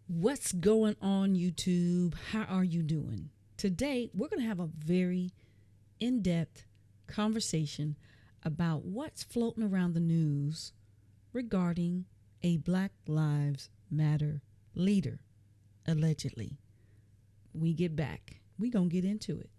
What's going on, YouTube? How are you doing? Today, we're going to have a very in-depth conversation about what's floating around the news regarding a Black Lives Matter leader, allegedly. When we get back, we're going to get into it.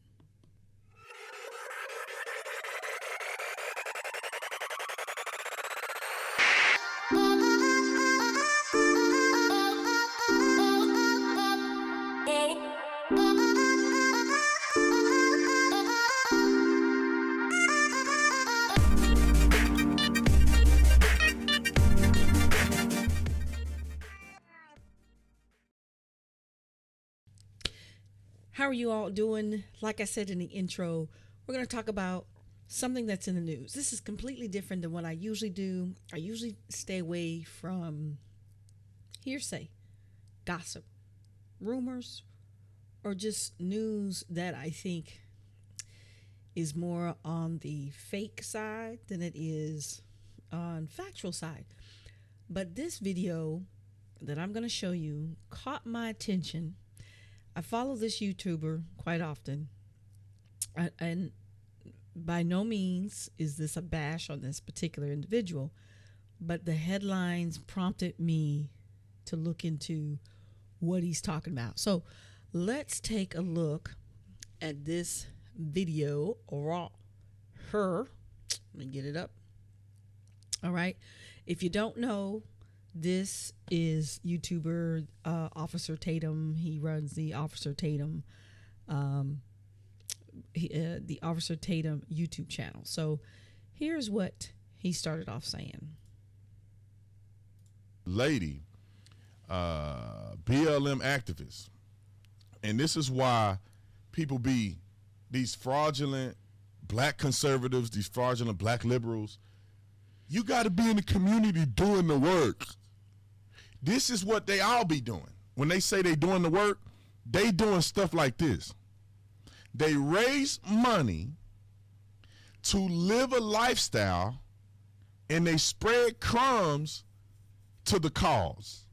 How are you all doing? Like I said in the intro, we're going to talk about something that's in the news. This is completely different than what I usually do. I usually stay away from hearsay, gossip, rumors, or just news that I think is more on the fake side than it is on factual side. But this video that I'm going to show you caught my attention. I follow this YouTuber quite often, and by no means is this a bash on this particular individual, but the headlines prompted me to look into what he's talking about. So let's take a look at this video, or her. Let me get it up. All right. If you don't know, this is YouTuber Officer Tatum. He runs the Officer Tatum, the Officer Tatum YouTube channel. So here's what he started off saying. Lady, BLM activists, and this is why people be these fraudulent black conservatives, these fraudulent black liberals. You got to be in the community doing the work. This is what they all be doing. When they say they doing the work, they doing stuff like this. They raise money to live a lifestyle, and they spread crumbs to the cause.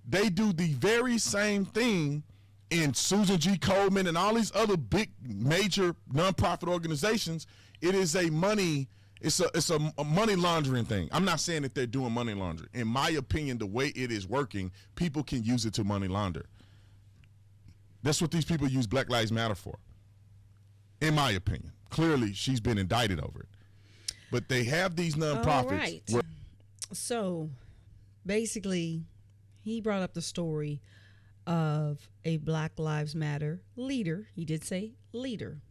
They do the very same thing in Susan G. Komen and all these other big major nonprofit organizations. It is a money It's a money laundering thing. I'm not saying that they're doing money laundering. In my opinion, the way it is working, people can use it to money launder. That's what these people use Black Lives Matter for. In my opinion. Clearly, she's been indicted over it. But they have these nonprofits. All right. So, basically, he brought up the story of a Black Lives Matter leader. He did say leader.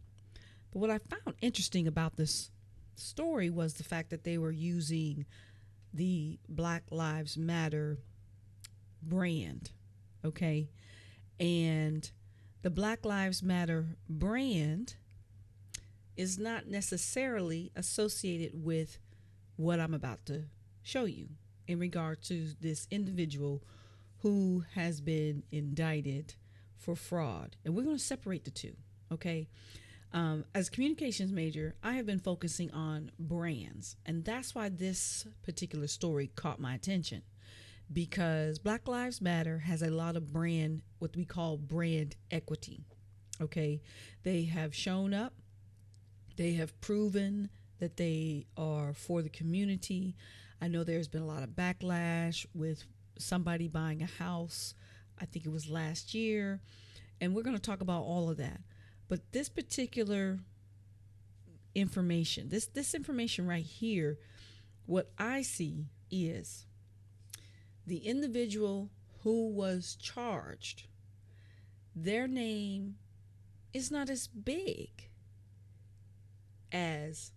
But what I found interesting about this story was the fact that they were using the Black Lives Matter brand, okay? And the Black Lives Matter brand is not necessarily associated with what I'm about to show you in regard to this individual who has been indicted for fraud. And we're going to separate the two, okay? As a communications major, I have been focusing on brands, and that's why this particular story caught my attention, because Black Lives Matter has a lot of brand, what we call brand equity. Okay, they have shown up, they have proven that they are for the community. I know there's been a lot of backlash with somebody buying a house, I think it was last year, and we're going to talk about all of that. But this particular information, this information right here, what I see is the individual who was charged, their name is not as big as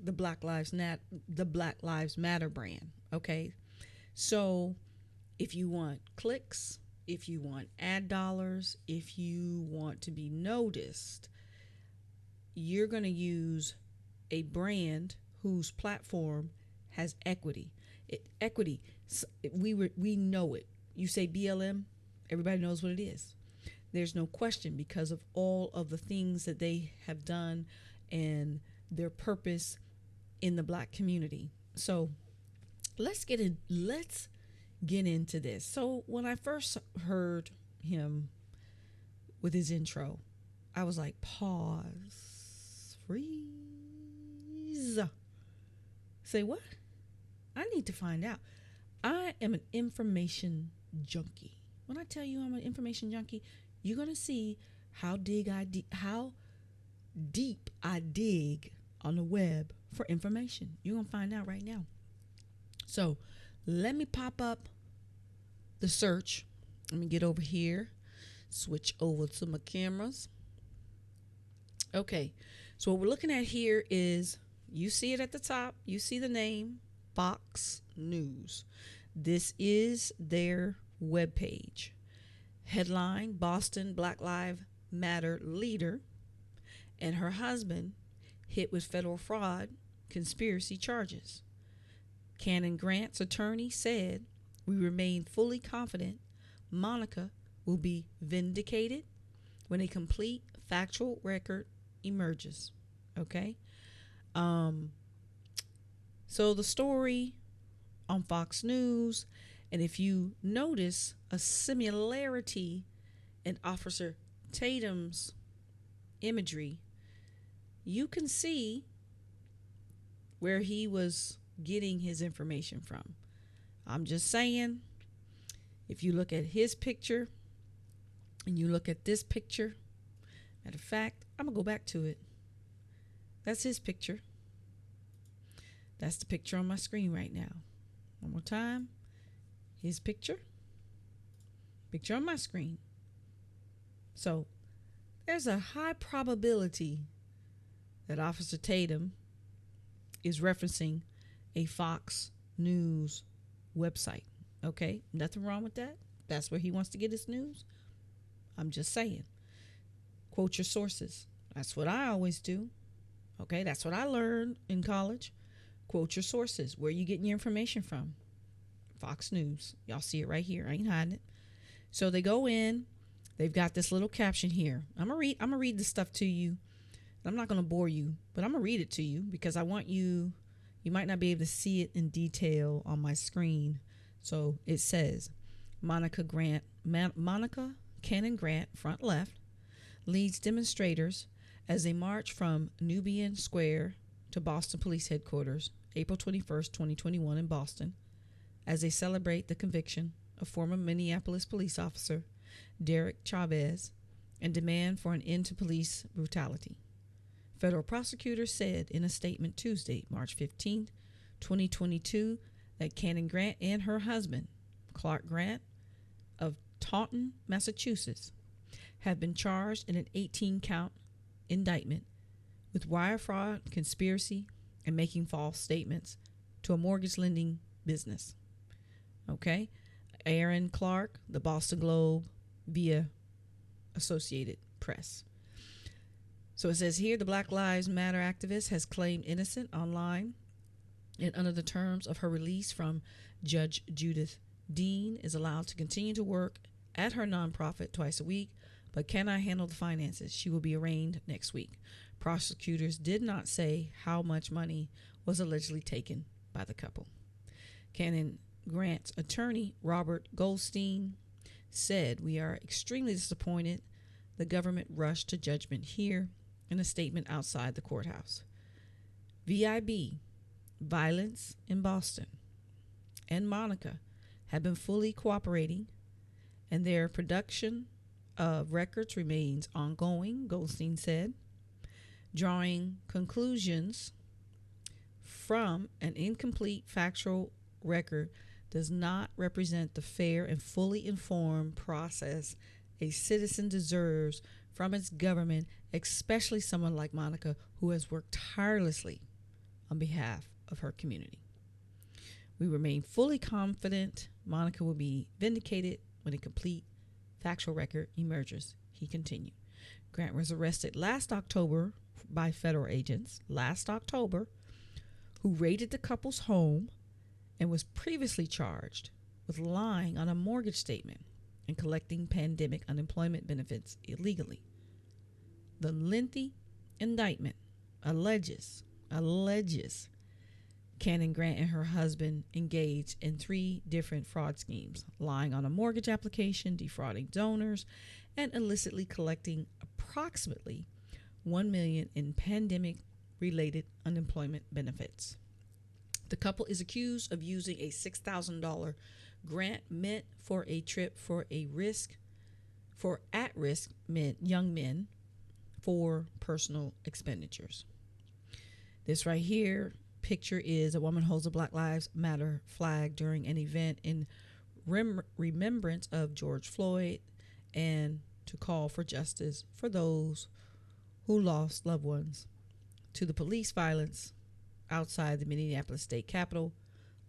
the Black Lives Matter brand. Okay, so if you want clicks, if you want ad dollars, if you want to be noticed, you're going to use a brand whose platform has equity. We know it. You say BLM, everybody knows what it is. There's no question because of all of the things that they have done and their purpose in the black community. So let's get into this. So when I first heard him with his intro, I was like, pause, freeze. Say what? I need to find out. I am an information junkie. When I tell you I'm an information junkie, you're gonna see how deep I dig on the web for information. You're gonna find out right now. So let me pop up the search. Let me get over here. Switch over to my cameras. Okay, so what we're looking at here is, you see it at the top. You see the name, Fox News. This is their webpage. Headline: Boston Black Lives Matter leader and her husband hit with federal fraud conspiracy charges. Cannon Grant's attorney said, "We remain fully confident Monica will be vindicated when a complete factual record emerges." Okay. So the story on Fox News, and if you notice a similarity in Officer Tatum's imagery, you can see where he was getting his information from. I'm just saying, if you look at his picture and you look at this picture, matter of fact, I'm going to go back to it. That's his picture. That's the picture on my screen right now. One more time. His picture. Picture on my screen. So there's a high probability that Officer Tatum is referencing a Fox News website. Okay, nothing wrong with that. That's where he wants to get his news. I'm just saying. Quote your sources. That's what I always do. Okay, that's what I learned in college. Quote your sources. Where are you getting your information from? Fox News. Y'all see it right here. I ain't hiding it. So they go in. They've got this little caption here. I'm gonna read this stuff to you. I'm not gonna bore you, but I'm gonna read it to you because I want you. You might not be able to see it in detail on my screen. So it says, Monica Cannon Grant, front left, leads demonstrators as they march from Nubian Square to Boston Police Headquarters, April 21st, 2021 in Boston, as they celebrate the conviction of former Minneapolis police officer Derek Chauvin and demand for an end to police brutality. Federal prosecutors said in a statement Tuesday, March 15th, 2022, that Cannon Grant and her husband, Clark Grant, of Taunton, Massachusetts, have been charged in an 18-count indictment with wire fraud, conspiracy, and making false statements to a mortgage lending business. Okay? Aaron Clark, the Boston Globe, via Associated Press. So it says here, the Black Lives Matter activist has claimed innocent online and under the terms of her release from Judge Judith Dean is allowed to continue to work at her nonprofit twice a week, but cannot handle the finances. She will be arraigned next week. Prosecutors did not say how much money was allegedly taken by the couple. Cannon Grant's attorney, Robert Goldstein, said, "We are extremely disappointed the government rushed to judgment here," in a statement outside the courthouse. VIB, Violence in Boston, and Monica have been fully cooperating, and their production of records remains ongoing, Goldstein said. Drawing conclusions from an incomplete factual record does not represent the fair and fully informed process a citizen deserves from its government, especially someone like Monica, who has worked tirelessly on behalf of her community. We remain fully confident Monica will be vindicated when a complete factual record emerges, he continued. Grant was arrested last October by federal agents, who raided the couple's home and was previously charged with lying on a mortgage statement and collecting pandemic unemployment benefits illegally. The lengthy indictment alleges Cannon Grant and her husband engaged in 3 different fraud schemes: lying on a mortgage application, defrauding donors, and illicitly collecting approximately $1 million in pandemic-related unemployment benefits. The couple is accused of using a $6,000 grant meant for a trip for at-risk young men for personal expenditures. This right here picture is a woman holds a Black Lives Matter flag during an event in remembrance of George Floyd and to call for justice for those who lost loved ones to the police violence outside the Minneapolis State Capitol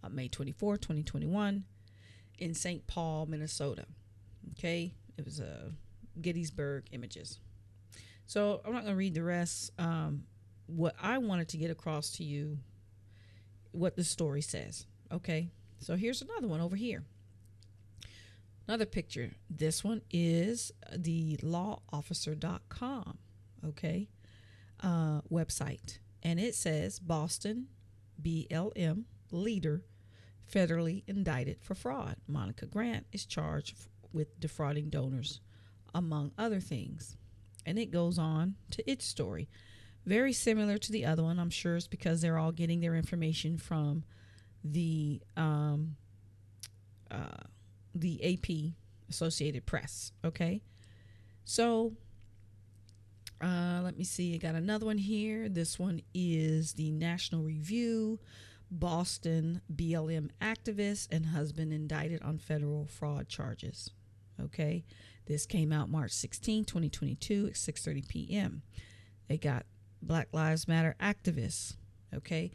on May 24, 2021 in St. Paul, Minnesota. Okay, it was Gettysburg Images. So I'm not going to read the rest. What I wanted to get across to you, what the story says. Okay, so here's another one over here. Another picture. This one is the lawofficer.com, okay, website. And it says Boston BLM leader federally indicted for fraud. Monica Grant is charged with defrauding donors, among other things. And it goes on to its story. Very similar to the other one. I'm sure it's because they're all getting their information from the AP, Associated Press. Okay, so let me see. I got another one here. This one is the National Review. Boston BLM activist and husband indicted on federal fraud charges. Okay, this came out March 16, 2022 at 6:30 p.m. They got Black Lives Matter activists. Okay,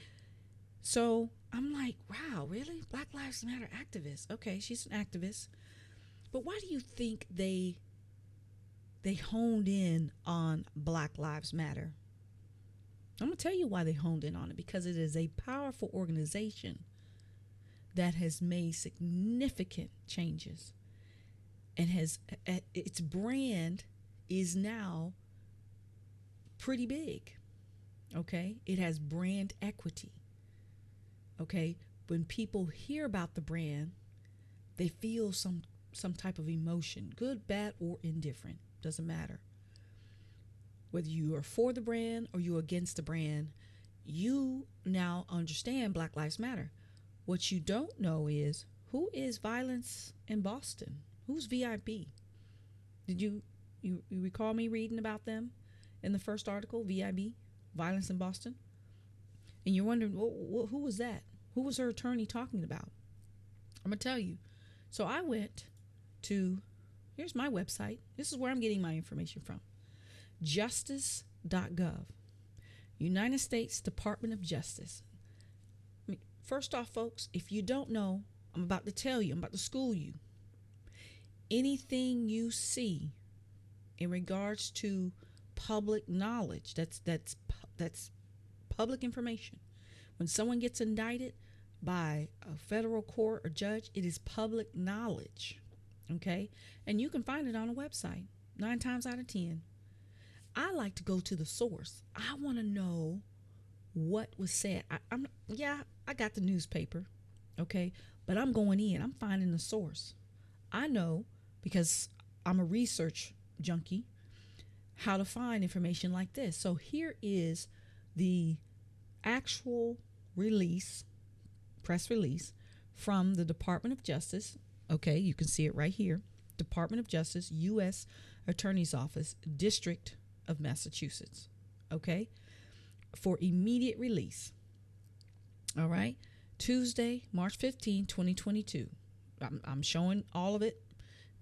so I'm like, wow, really? Black Lives Matter activist. Okay, she's an activist. But why do you think they honed in on Black Lives Matter? I'm going to tell you why they honed in on it. Because it is a powerful organization that has made significant changes and has its brand is now pretty big. Okay, it has brand equity. Okay, when people hear about the brand, they feel some type of emotion, good, bad, or indifferent. Doesn't matter. Whether you are for the brand or you're against the brand, you now understand Black Lives Matter. What you don't know is, who is Violence in Boston? Who's VIP? Did you recall me reading about them in the first article, VIB, Violence in Boston? And you're wondering, who was that? Who was her attorney talking about? I'm going to tell you. So I went to, here's my website. This is where I'm getting my information from. Justice.gov. United States Department of Justice. I mean, first off, folks, if you don't know, I'm about to tell you, I'm about to school you. Anything you see in regards to public knowledge, that's public information. When someone gets indicted by a federal court or judge, it is public knowledge. Okay? And you can find it on a website 9 times out of 10. I like to go to the source. I want to know what was said. I got the newspaper, okay, but I'm going in. I'm finding the source. I know, because I'm a research junkie, how to find information like this. So here is the actual release, press release from the Department of Justice. Okay, you can see it right here. Department of Justice, U.S. Attorney's Office, District of Massachusetts. Okay, for immediate release. All right, Tuesday, March 15, 2022. I'm showing all of it.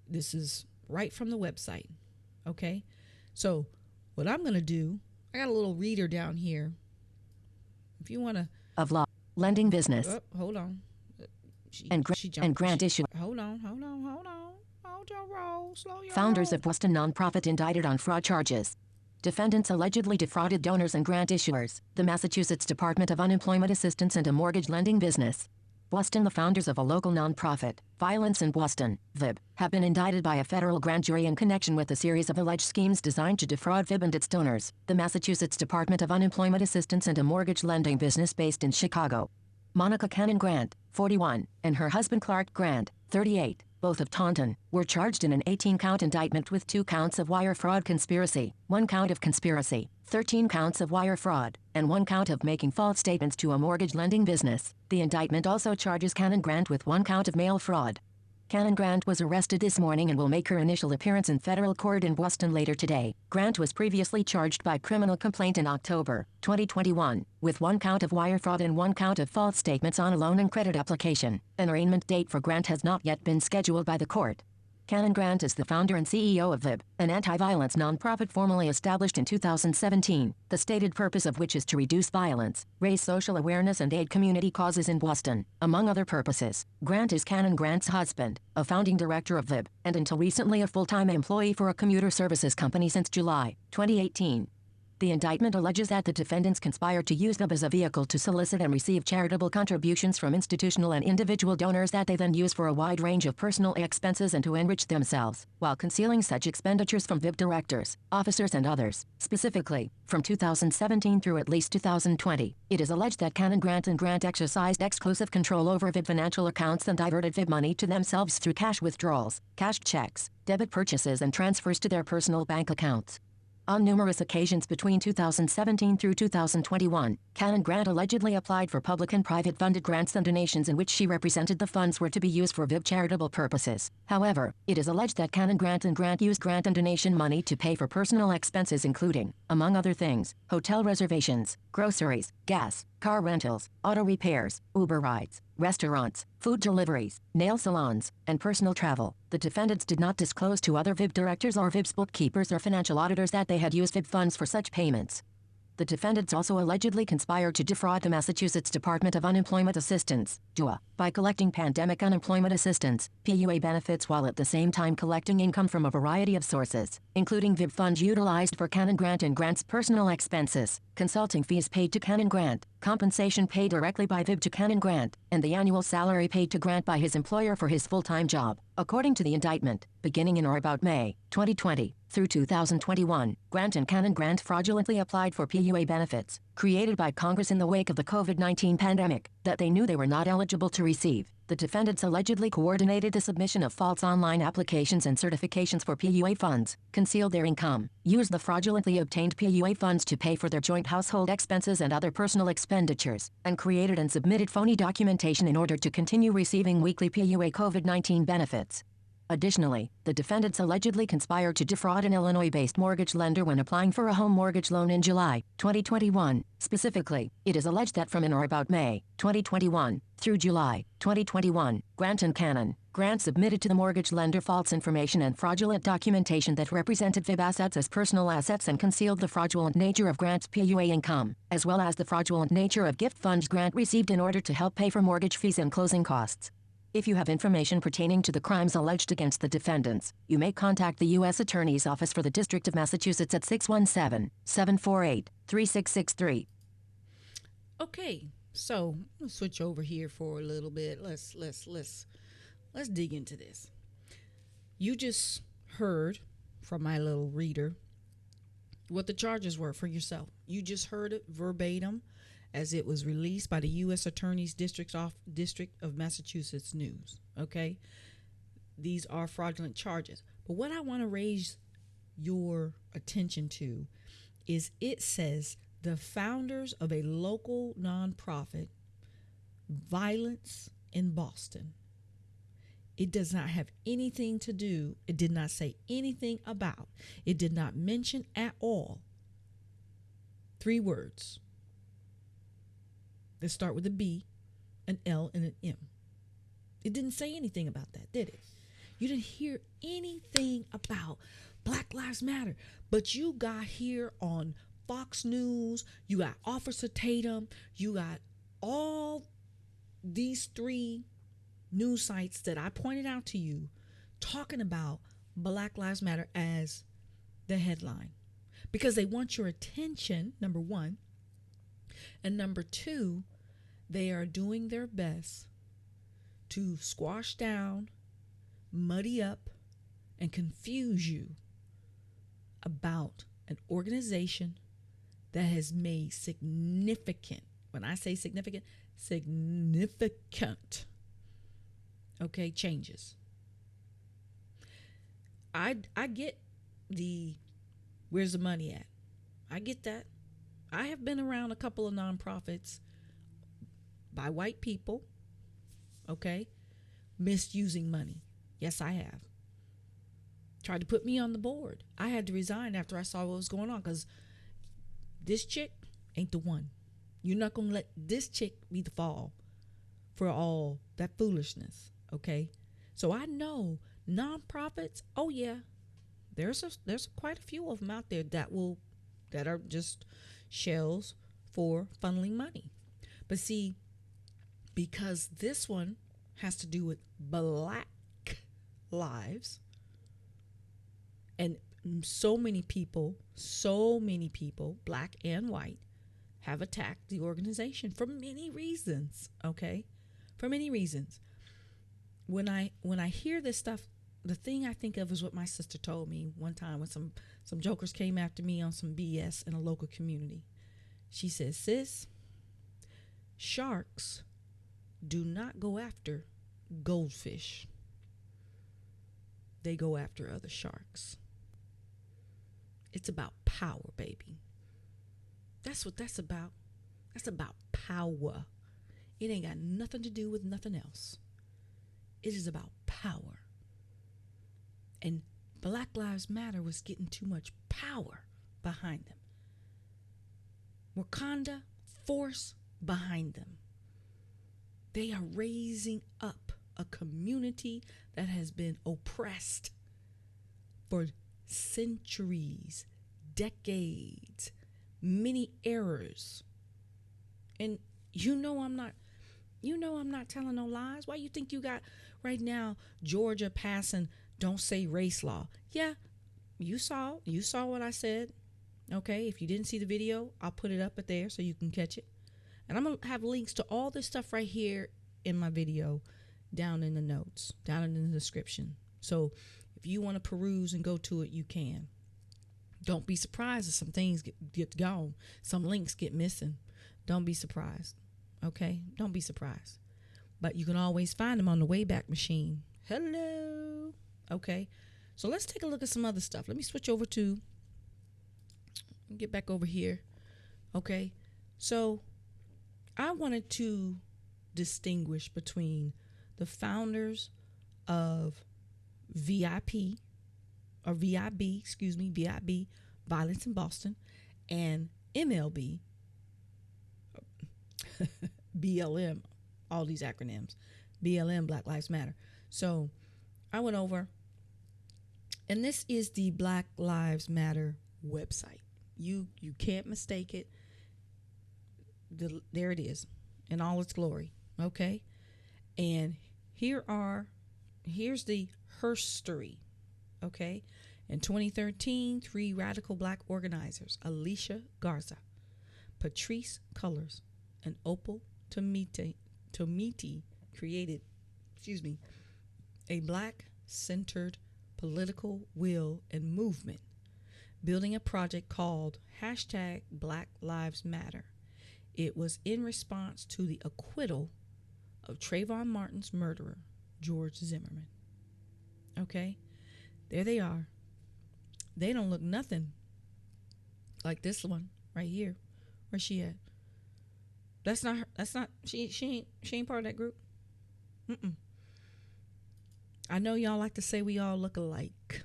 This is right from the website. Okay, so what I'm going to do, I got a little reader down here. If you want to. Of law, lending business. Oh, hold on. Grant issue. Hold on. Hold your roll. Slow your Founders roll. of Boston nonprofit indicted on fraud charges. Defendants allegedly defrauded donors and grant issuers, the Massachusetts Department of Unemployment Assistance and a mortgage lending business. Boston, the founders of a local nonprofit, Violence in Boston, VIB, have been indicted by a federal grand jury in connection with a series of alleged schemes designed to defraud VIB and its donors, the Massachusetts Department of Unemployment Assistance and a mortgage lending business based in Chicago. Monica Cannon Grant, 41, and her husband Clark Grant, 38, both of Taunton, were charged in an 18-count indictment with 2 counts of wire fraud conspiracy, 1 count of conspiracy, 13 counts of wire fraud, and 1 count of making false statements to a mortgage lending business. The indictment also charges Cannon Grant with 1 count of mail fraud. Cannon Grant was arrested this morning and will make her initial appearance in federal court in Boston later today. Grant was previously charged by criminal complaint in October 2021 with 1 count of wire fraud and 1 count of false statements on a loan and credit application. An arraignment date for Grant has not yet been scheduled by the court. Cannon Grant is the founder and CEO of VIB, an anti-violence nonprofit formally established in 2017, the stated purpose of which is to reduce violence, raise social awareness and aid community causes in Boston, among other purposes. Grant is Cannon Grant's husband, a founding director of VIB, and until recently a full-time employee for a commuter services company since July 2018. The indictment alleges that the defendants conspired to use VIB as a vehicle to solicit and receive charitable contributions from institutional and individual donors that they then use for a wide range of personal expenses and to enrich themselves, while concealing such expenditures from VIB directors, officers and others. Specifically, from 2017 through at least 2020, it is alleged that Cannon Grant and Grant exercised exclusive control over VIB financial accounts and diverted VIB money to themselves through cash withdrawals, cashed checks, debit purchases and transfers to their personal bank accounts. On numerous occasions between 2017 through 2021, Cannon Grant allegedly applied for public and private funded grants and donations in which she represented the funds were to be used for VIB charitable purposes. However, it is alleged that Cannon Grant and Grant used grant and donation money to pay for personal expenses including, among other things, hotel reservations, groceries, gas, car rentals, auto repairs, Uber rides, restaurants, food deliveries, nail salons, and personal travel. The defendants did not disclose to other VIB directors or VIB's bookkeepers or financial auditors that they had used VIB funds for such payments. The defendants also allegedly conspired to defraud the Massachusetts Department of Unemployment Assistance, DUA, by collecting pandemic unemployment assistance, PUA benefits while at the same time collecting income from a variety of sources, including VIB funds utilized for Cannon Grant and Grant's personal expenses, consulting fees paid to Cannon Grant, compensation paid directly by VIB to Cannon Grant, and the annual salary paid to Grant by his employer for his full-time job. According to the indictment, beginning in or about May 2020 through 2021, Grant and Cannon Grant fraudulently applied for PUA benefits, created by Congress in the wake of the COVID-19 pandemic, that they knew they were not eligible to receive. The defendants allegedly coordinated the submission of false online applications and certifications for PUA funds, concealed their income, used the fraudulently obtained PUA funds to pay for their joint household expenses and other personal expenditures, and created and submitted phony documentation in order to continue receiving weekly PUA COVID-19 benefits. Additionally, the defendants allegedly conspired to defraud an Illinois-based mortgage lender when applying for a home mortgage loan in July 2021. Specifically, it is alleged that from in or about May 2021 through July 2021, Grant and Cannon Grant submitted to the mortgage lender false information and fraudulent documentation that represented VIB assets as personal assets and concealed the fraudulent nature of Grant's PUA income, as well as the fraudulent nature of gift funds Grant received in order to help pay for mortgage fees and closing costs. If you have information pertaining to the crimes alleged against the defendants, you may contact the U.S. Attorney's Office for the District of Massachusetts at 617-748-3663. Okay, so let's switch over here for a little bit. Let's dig into this. You just heard from my little reader what the charges were for yourself. You just heard it verbatim as it was released by the U.S. Attorney's District of Massachusetts News. Okay, these are fraudulent charges. But what I want to raise your attention to is it says the founders of a local nonprofit, Violence in Boston. It does not have anything to do, it did not say anything about, it did not mention at all 3 words that start with a B, an L, and an M. It didn't say anything about that, did it? You didn't hear anything about Black Lives Matter. But you got here on Fox News, you got Officer Tatum, you got all these 3 news sites that I pointed out to you talking about Black Lives Matter as the headline. Because they want your attention, number 1. And number 2, they are doing their best to squash down, muddy up, and confuse you about an organization that has made significant, when I say significant, significant, okay, changes. I get the where's the money at? I get that. I have been around a couple of nonprofits by white people, okay, misusing money. Yes, I have. Tried to put me on the board. I had to resign after I saw what was going on because this chick ain't the one. You're not going to let this chick be the fall for all that foolishness, okay? So I know nonprofits, oh yeah, there's quite a few of them out there that are just shells for funneling money. But see, because this one has to do with black lives, and so many people, black and white, have attacked the organization for many reasons, okay? For many reasons. When I hear this stuff, the thing I think of is what my sister told me one time when some jokers came after me on some BS in a local community. She said, sis, sharks do not go after goldfish. They go after other sharks. It's about power, baby. That's what that's about. That's about power. It ain't got nothing to do with nothing else. It is about power. And Black Lives Matter was getting too much power behind them. Wakanda, force behind them. They are raising up a community that has been oppressed for centuries, decades, many errors. And you know I'm not telling no lies. Why you think you got right now Georgia passing don't say race law? Yeah, you saw what I said. Okay, if you didn't see the video, I'll put it up at there so you can catch it. And I'm going to have links to all this stuff right here in my video down in the notes, down in the description. So if you want to peruse and go to it, you can. Don't be surprised if some things get gone. Some links get missing. Don't be surprised. Okay? Don't be surprised. But you can always find them on the Wayback Machine. Hello. Okay? So let's take a look at some other stuff. Let me switch over to, get back over here. Okay? So I wanted to distinguish between the founders of VIB, Violence in Boston, and MLB, BLM, all these acronyms, BLM, Black Lives Matter. So I went over, and this is the Black Lives Matter website. You can't mistake it. There it is in all its glory. Okay. And here's the herstory. Okay. In 2013, 3 radical black organizers, Alicia Garza, Patrice Cullors, and Opal Tomiti created, a black-centered political will and movement, building a project called #Black Lives Matter. It was in response to the acquittal of Trayvon Martin's murderer, George Zimmerman. Okay? There they are. They don't look nothing like this one right here. Where's she at? That's not her. That's not, she ain't part of that group. I know y'all like to say we all look alike,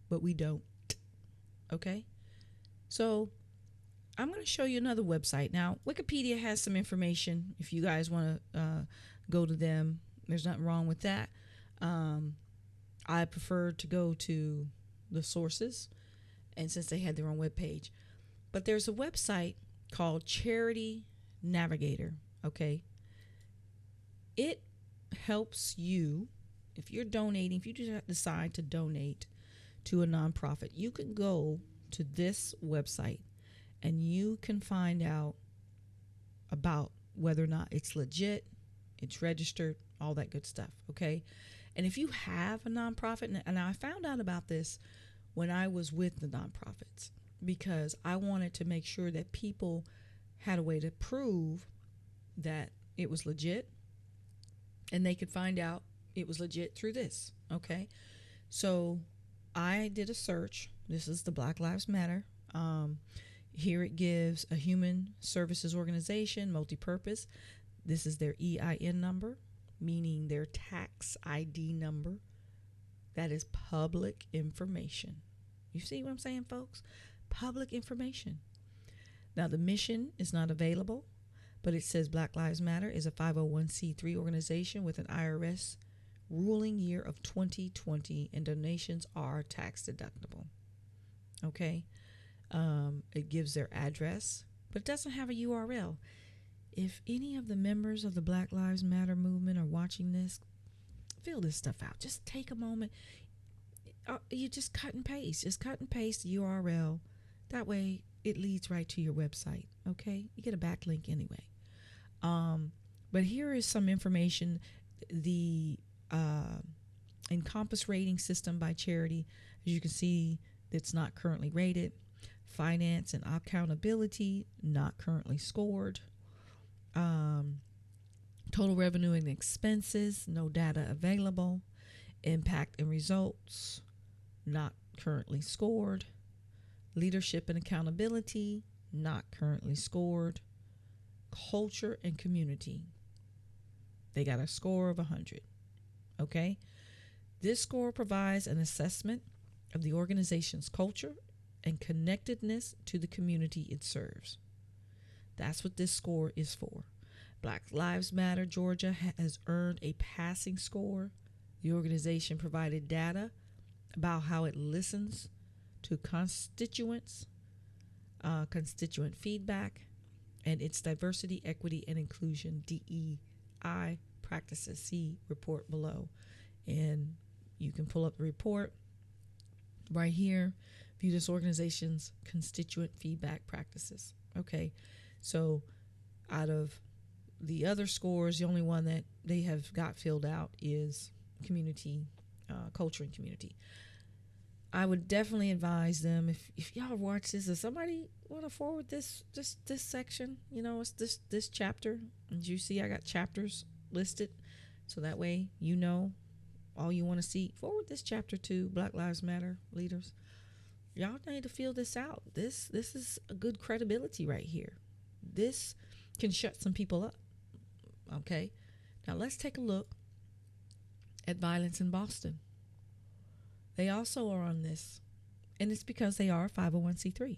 but we don't. Okay? So I'm going to show you another website. Now, Wikipedia has some information if you guys want to go to them. There's nothing wrong with that. I prefer to go to the sources, and since they had their own webpage. But there's a website called Charity Navigator, okay? It helps you, if you're donating, if you decide to donate to a nonprofit, you can go to this website and you can find out about whether or not it's legit, it's registered, all that good stuff, okay? And if you have a nonprofit, and I found out about this when I was with the nonprofits, because I wanted to make sure that people had a way to prove that it was legit, and they could find out it was legit through this. Okay, so I did a search. This is the Black Lives Matter. Here it gives a human services organization, multi-purpose. This is their EIN number, meaning their tax ID number. That is public information. You see what I'm saying, folks? Public information. Now, the mission is not available, but it says Black Lives Matter is a 501c3 organization with an IRS ruling year of 2020, and donations are tax deductible. Okay? It gives their address, but it doesn't have a URL. If any of the members of the Black Lives Matter movement are watching this, fill this stuff out. Just take a moment. You just cut and paste. Just cut and paste the URL. That way it leads right to your website. Okay? You get a backlink anyway. But here is some information. The Encompass rating system by charity, as you can see, it's not currently rated. Finance and accountability, not currently scored. Total revenue and expenses, no data available. Impact and results, not currently scored. Leadership and accountability, not currently scored. Culture and community, they got a score of 100. Okay? This score provides an assessment of the organization's culture and connectedness to the community it serves. That's what this score is for. Black Lives Matter Georgia has earned a passing score. The organization provided data about how it listens to constituents, constituent feedback, and its diversity, equity, and inclusion DEI practices. See report below. And you can pull up the report right here. View this organization's constituent feedback practices. Okay, so out of the other scores, the only one that they have got filled out is community, culture and community. I would definitely advise them, if y'all watch this, if somebody want to forward this section, it's this chapter. As you see, I got chapters listed, so that way all you want to see. Forward this chapter to Black Lives Matter leaders. Y'all need to fill this out. This is a good credibility right here. This can shut some people up. Okay, now let's take a look at violence in Boston. They also are on this, and it's because they are a 501c3.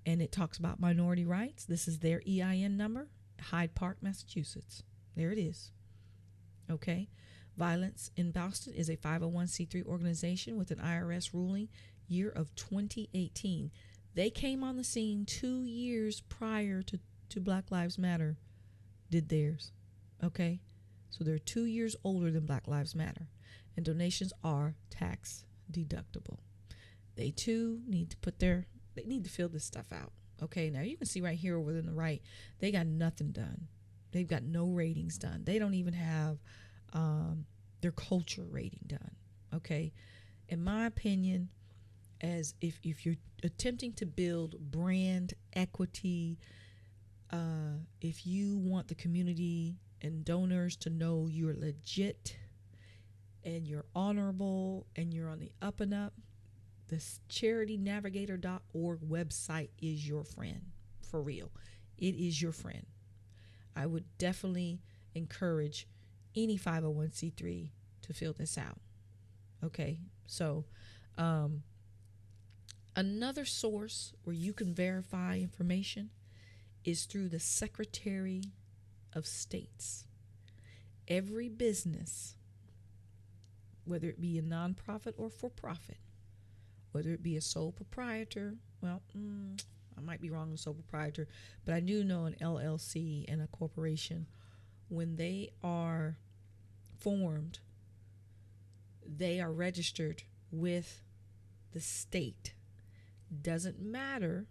And it talks about minority rights. This is their EIN number, Hyde Park, Massachusetts. There it is. Okay, Violence in Boston is a 501c3 organization with an IRS ruling year of 2018. They came on the scene 2 years prior to Black Lives Matter did theirs. Okay, so they're 2 years older than Black Lives Matter, and donations are tax deductible. They too need to they need to fill this stuff out. Okay, now you can see right here over on the right, they got nothing done. They've got no ratings done. They don't even have their culture rating done. Okay, in my opinion, as if you're attempting to build brand equity, if you want the community and donors to know you're legit and you're honorable and you're on the up and up, this charitynavigator.org website is your friend. For real, it is your friend. I would definitely encourage any 501c3 to fill this out. Okay, so another source where you can verify information is through the Secretary of States. Every business, whether it be a nonprofit or for-profit, whether it be a sole proprietor, I might be wrong on sole proprietor, but I do know an LLC and a corporation, when they are formed, they are registered with the state. Doesn't matter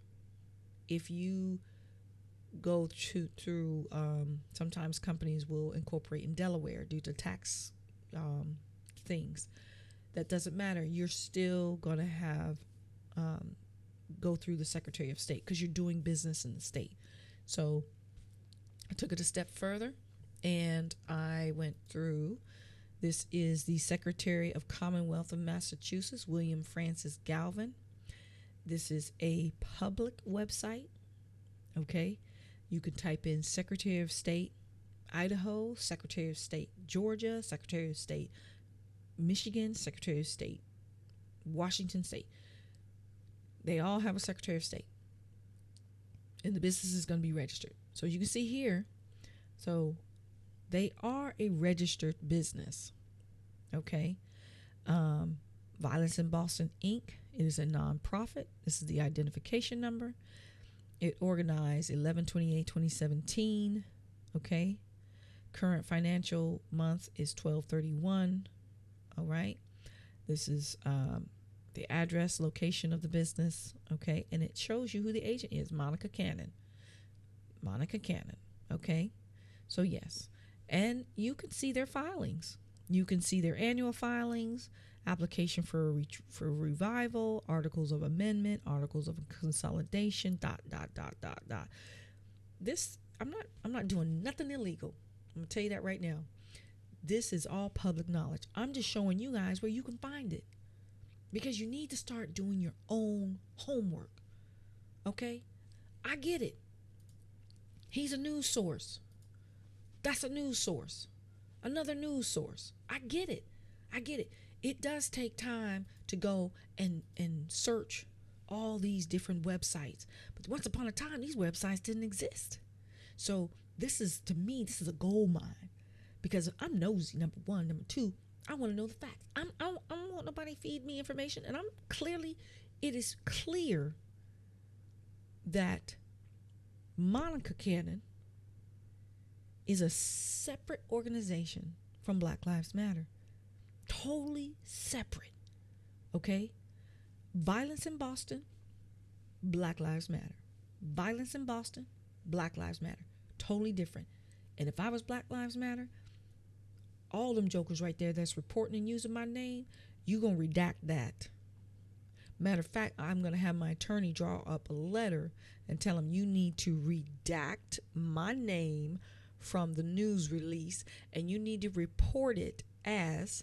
if you go through sometimes companies will incorporate in Delaware due to tax things. That doesn't matter. You're still going to have go through the Secretary of State because you're doing business in the state. So I took it a step further and I went through. This is the Secretary of Commonwealth of Massachusetts, William Francis Galvin. This is a public website. Okay. You can type in Secretary of State Idaho, Secretary of State Georgia, Secretary of State Michigan, Secretary of State Washington State. They all have a Secretary of State. And the business is going to be registered. So you can see here, so they are a registered business. Okay. Violence in Boston, Inc. It is a nonprofit. This is the identification number. It organized 11/28/2017. Okay. Current financial month is 12/31. All right. This is the address, location of the business. Okay. And it shows you who the agent is, Monica Cannon. Monica Cannon. Okay. So yes. And you can see their filings. You can see their annual filings, application for revival, articles of amendment, articles of consolidation, ... This, I'm not doing nothing illegal. I'm gonna tell you that right now. This is all public knowledge. I'm just showing you guys where you can find it, because you need to start doing your own homework. Okay? I get it. He's a news source. That's a news source. Another news source. I get it. I get it. It does take time to go and search all these different websites. But once upon a time, these websites didn't exist. So this is, to me, this is a gold mine, because I'm nosy, number one. Number two, I want to know the facts. I don't want nobody feed me information. And it is clear that Monica Cannon is a separate organization from Black Lives Matter. Totally separate. Okay? Violence in Boston, Black Lives Matter. Violence in Boston, Black Lives Matter. Totally different. And if I was Black Lives Matter, all them jokers right there that's reporting and using my name, you gonna redact that. Matter of fact, I'm going to have my attorney draw up a letter and tell him you need to redact my name from the news release, and you need to report it as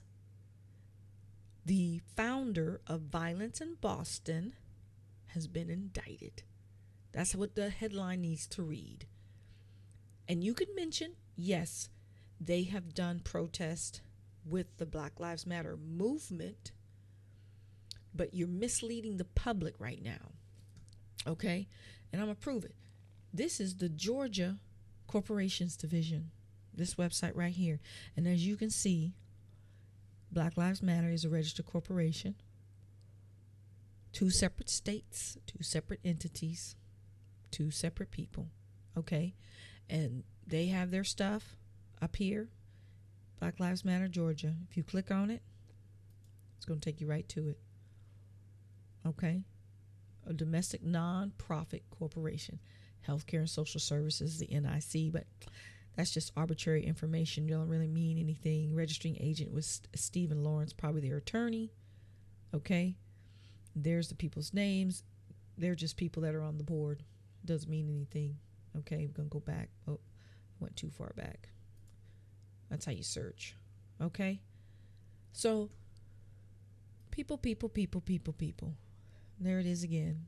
the founder of Violence in Boston has been indicted. That's what the headline needs to read. And you could mention, yes, they have done protest with the Black Lives Matter movement, but you're misleading the public right now. Okay? And I'm going to prove it. This is the Georgia Corporations Division, this website right here. And as you can see, Black Lives Matter is a registered corporation. 2 separate states, 2 separate entities, 2 separate people. Okay? And they have their stuff up here. Black Lives Matter, Georgia. If you click on it, it's going to take you right to it. Okay? A domestic non-profit corporation. Healthcare and Social Services, the NIC, but that's just arbitrary information. It don't really mean anything. Registering agent was Stephen Lawrence, probably their attorney. Okay? There's the people's names. They're just people that are on the board. Doesn't mean anything. Okay? We're going to go back. Oh, went too far back. That's how you search. Okay? So, people. There it is again.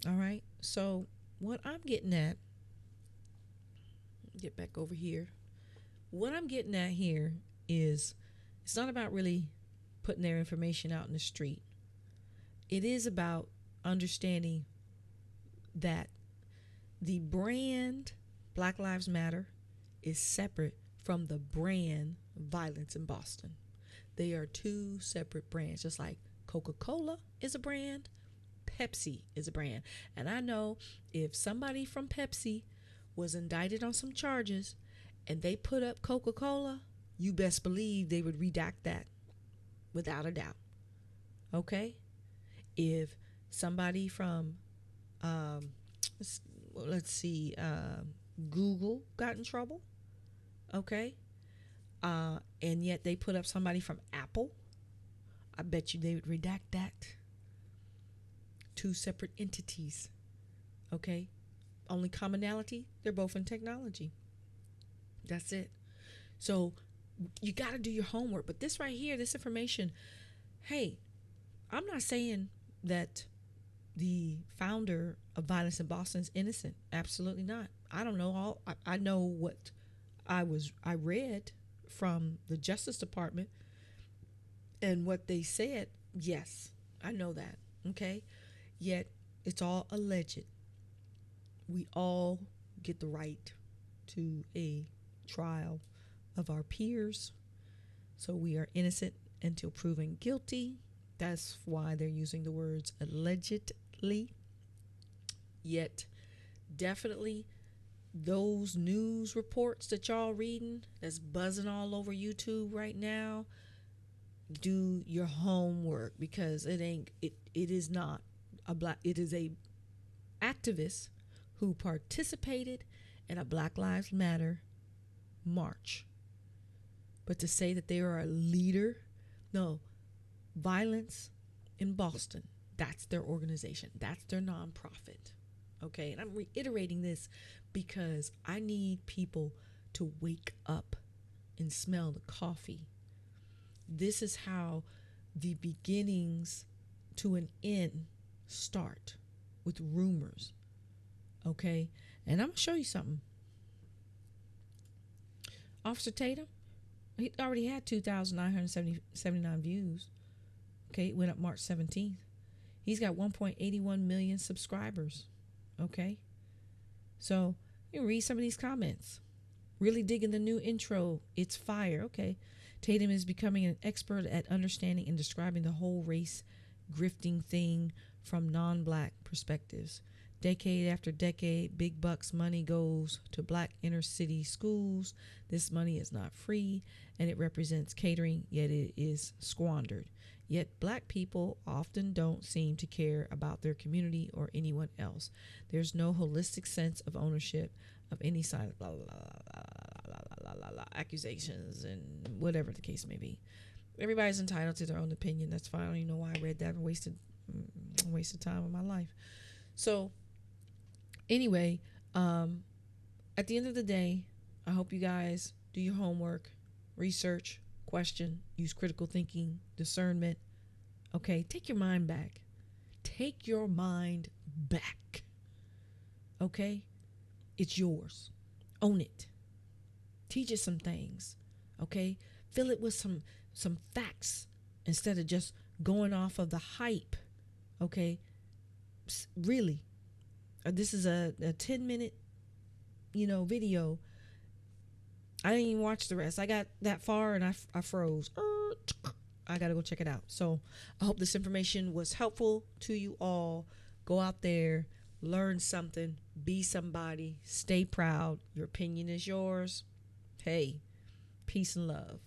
All right? So, what I'm getting at, get back over here. What I'm getting at here is, it's not about really putting their information out in the street. It is about understanding that the brand Black Lives Matter is separate from the brand Violence in Boston. They are 2 separate brands, just like Coca-Cola is a brand, Pepsi is a brand. And I know if somebody from Pepsi was indicted on some charges and they put up Coca-Cola, you best believe they would redact that without a doubt. Okay? If somebody from, Google got in trouble, okay? And yet they put up somebody from Apple, I bet you they would redact that. 2 separate entities. Okay? Only commonality, they're both in technology. That's it. So you got to do your homework. But this right here, this information, hey, I'm not saying that the founder of Violence in Boston is innocent. Absolutely not. I don't know all. I know what I read from the Justice Department and what they said. Yes, I know that. Okay, yet it's all alleged. We all get the right to a trial of our peers, so we are innocent until proven guilty. That's why they're using the words allegedly. Yet, definitely, those news reports that y'all reading that's buzzing all over YouTube right now, do your homework, because it is not a black, it is a activist who participated in a Black Lives Matter march. But to say that they are a leader, no. Violence in Boston, that's their organization, that's their nonprofit. Okay, and I'm reiterating this because I need people to wake up and smell the coffee. This is how the beginnings to an end start, with rumors. Okay, and I'm gonna show you something. Officer Tatum, he already had 2,979 views. Okay, it went up March 17th. He's got 1.81 million subscribers. Okay, so you read some of these comments. Really digging the new intro. It's fire. Okay, Tatum is becoming an expert at understanding and describing the whole race grifting thing from non-black perspectives. Decade after decade, big bucks money goes to black inner city schools. This money is not free, and it represents catering, yet it is squandered. Yet black people often don't seem to care about their community or anyone else. There's no holistic sense of ownership of any side, blah, blah, blah, blah, accusations and whatever the case may be. Everybody's entitled to their own opinion. That's fine. I don't even know why I read that and wasted time of my life. So anyway, at the end of the day, I hope you guys do your homework, research, question, use critical thinking, discernment. Okay, take your mind back. Take your mind back. Okay? It's yours. Own it. Teach it some things. Okay? Fill it with some facts instead of just going off of the hype. Okay? Really. This is a 10-minute, video. I didn't even watch the rest. I got that far and I froze. I got to go check it out. So I hope this information was helpful to you all. Go out there, learn something, be somebody, stay proud. Your opinion is yours. Hey, peace and love.